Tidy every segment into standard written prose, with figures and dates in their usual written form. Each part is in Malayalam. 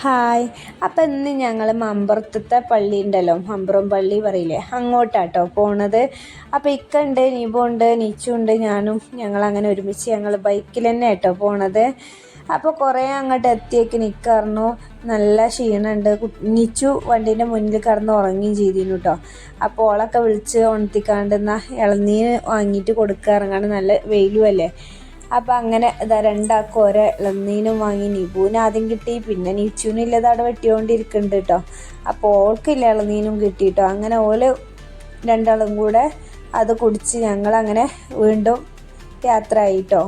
ഹായ്. അപ്പം ഇന്ന് ഞങ്ങൾ മമ്പുറത്തത്തെ പള്ളി ഉണ്ടല്ലോ, മമ്പുറം പള്ളി പറയില്ലേ, അങ്ങോട്ടാട്ടോ പോണത്. അപ്പം ഇക്ക ഉണ്ട്, നീബു ഉണ്ട്, നീച്ചു ഉണ്ട്, ഞാനും ഞങ്ങളങ്ങനെ ഒരുമിച്ച് ഞങ്ങൾ ബൈക്കിൽ തന്നെ കേട്ടോ പോണത്. അപ്പോൾ കുറേ അങ്ങോട്ട് എത്തിയേക്ക് നിൽക്കാറുന്നു, നല്ല ക്ഷീണമുണ്ട്. നീച്ചു വണ്ടീൻ്റെ മുന്നിൽ കിടന്ന് ഉറങ്ങുകയും ചെയ്തിരുന്നു കേട്ടോ. അപ്പോൾ ഓളൊക്കെ വിളിച്ച് ഉണർത്തിക്കാണ്ടെന്ന ഇളനീര് വാങ്ങിയിട്ട് കൊടുക്കാറുങ്ങാണ്ട്, നല്ല വെയിലും അല്ലേ. അപ്പം അങ്ങനെ ഇതാ രണ്ടാൾക്കും ഓരോ ഇളനീനും വാങ്ങി. നിബുവിന് ആദ്യം കിട്ടി, പിന്നെ നീച്ചുവിനില്ലത് അവിടെ വെട്ടിക്കൊണ്ടിരിക്കുന്നുണ്ട് കേട്ടോ. അപ്പോൾ ഓൾക്കില്ല ഇളനീനും കിട്ടി കേട്ടോ. അങ്ങനെ ഓല് രണ്ടാളും കൂടെ അത് കുടിച്ച് ഞങ്ങളങ്ങനെ വീണ്ടും യാത്ര ആയിട്ടോ.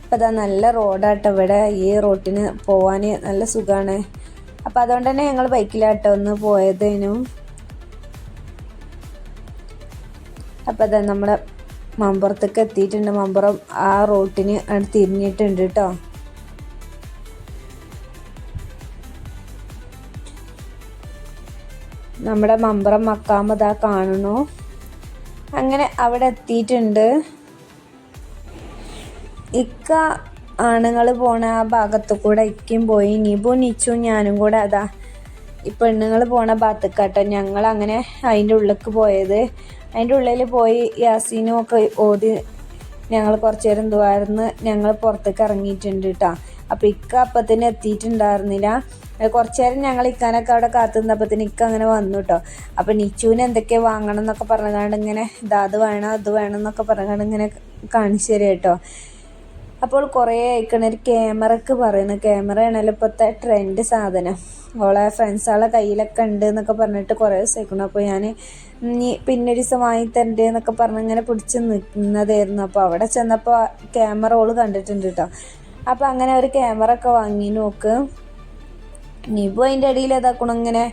അപ്പം അതാ നല്ല റോഡാട്ടോ ഇവിടെ, ഈ റോട്ടിന് പോവാൻ നല്ല സുഖമാണ്. അപ്പം അതുകൊണ്ട് തന്നെ ഞങ്ങൾ ബൈക്കിലാട്ടോ ഒന്ന് പോയതിനും. അപ്പം അതാ നമ്മുടെ മമ്പുറത്തേക്ക് എത്തിയിട്ടുണ്ട്. മമ്പുറം ആ റോട്ടിന് തിരിഞ്ഞിട്ടുണ്ട് കേട്ടോ. നമ്മുടെ മമ്പുറം മക്കാമതാ കാണുന്നു. അങ്ങനെ അവിടെ എത്തിയിട്ടുണ്ട്. ഇക്ക ആണുങ്ങൾ പോണ ആ ഭാഗത്തു കൂടെ ഇക്കയും പോയി. നിബു നിച്ചും ഞാനും കൂടെ അതാ ഈ പെണ്ണുങ്ങൾ പോണ ഭാഗത്തേക്കാട്ടോ ഞങ്ങൾ അങ്ങനെ അതിൻ്റെ ഉള്ളിലേക്ക് പോയത്. അതിൻ്റെ ഉള്ളിൽ പോയി യാസീനും ഒക്കെ ഓതി ഞങ്ങൾ കുറച്ച് നേരം എന്തുവായിരുന്നു ഞങ്ങൾ പുറത്തേക്ക് ഇറങ്ങിയിട്ടുണ്ട് കേട്ടോ. അപ്പം ഇക്ക അപ്പത്തിന് എത്തിയിട്ടുണ്ടായിരുന്നില്ല. കുറച്ച് നേരം ഞങ്ങൾ ഇക്കാനൊക്കെ അവിടെ കാത്തുനിന്നപ്പത്തിന് ഇക്ക അങ്ങനെ വന്നു കേട്ടോ. അപ്പം നിച്ചുവിന് എന്തൊക്കെയാണ് വാങ്ങണം എന്നൊക്കെ പറഞ്ഞുകൊണ്ട് ഇങ്ങനെ അത് വേണം അത് വേണം എന്നൊക്കെ പറഞ്ഞുകൊണ്ട് ഇങ്ങനെ കാണിച്ചു തരാം കേട്ടോ. അപ്പോൾ കുറേ അയക്കണ ഒരു ക്യാമറക്ക് പറയുന്നത്, ക്യാമറയാണല്ലോ ഇപ്പോഴത്തെ ട്രെൻഡ് സാധനം. ഓളെ ഫ്രണ്ട്സുകളെ കയ്യിലൊക്കെ ഉണ്ട് എന്നൊക്കെ പറഞ്ഞിട്ട് കുറേ ദിവസമായിക്കണം. അപ്പോൾ ഞാൻ പിന്നെ ഒരു ദിവസം വാങ്ങി തരണ്ടേ എന്നൊക്കെ പറഞ്ഞ് ഇങ്ങനെ പിടിച്ച് നിന്നതായിരുന്നു. അപ്പോൾ അവിടെ ചെന്നപ്പോൾ ക്യാമറ ഓള് കണ്ടിട്ടുണ്ട് കേട്ടോ. അപ്പോൾ അങ്ങനെ ഒരു ക്യാമറ ഒക്കെ വാങ്ങി നോക്ക്. നിബു അതിൻ്റെ ഇടയിൽ ഇതാക്കണം ഇങ്ങനെ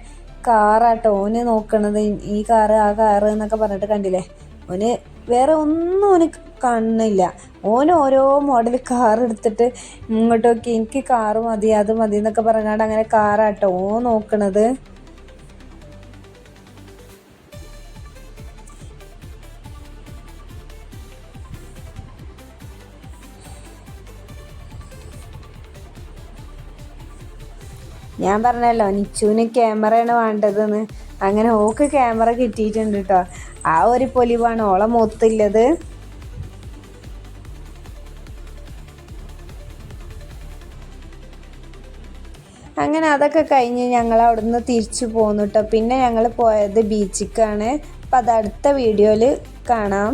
കാറാട്ടോ ഓന് നോക്കണത്, ഈ കാറ് ആ കാറ് എന്നൊക്കെ പറഞ്ഞിട്ട് കണ്ടില്ലേ. ഓന് വേറെ ഒന്നും ഓന് കാണുന്നില്ല. ഓന് ഓരോ മോഡൽ കാർ എടുത്തിട്ട് ഇങ്ങോട്ട് നോക്കി എനിക്ക് കാറ് മതി അത് മതി എന്നൊക്കെ പറഞ്ഞാണ്ട് അങ്ങനെ കാറാട്ടോ ഓൻ നോക്കണത്. ഞാൻ പറഞ്ഞല്ലോ നിച്ചുവിന് ക്യാമറയാണ് വേണ്ടതെന്ന്. അങ്ങനെ ഓക്ക് ക്യാമറ കിട്ടിയിട്ടുണ്ട് കേട്ടോ. ആ ഒരു പൊലിവാണ് ഓളെ മുഖത്തുള്ളത്. അങ്ങനെ അതൊക്കെ കഴിഞ്ഞ് ഞങ്ങൾ അവിടുന്ന് തിരിച്ചു പോന്നു കേട്ടോ. പിന്നെ ഞങ്ങൾ പോയത് ബീച്ചിക്കാണ്. അപ്പം അത് അടുത്ത വീഡിയോയിൽ കാണാം.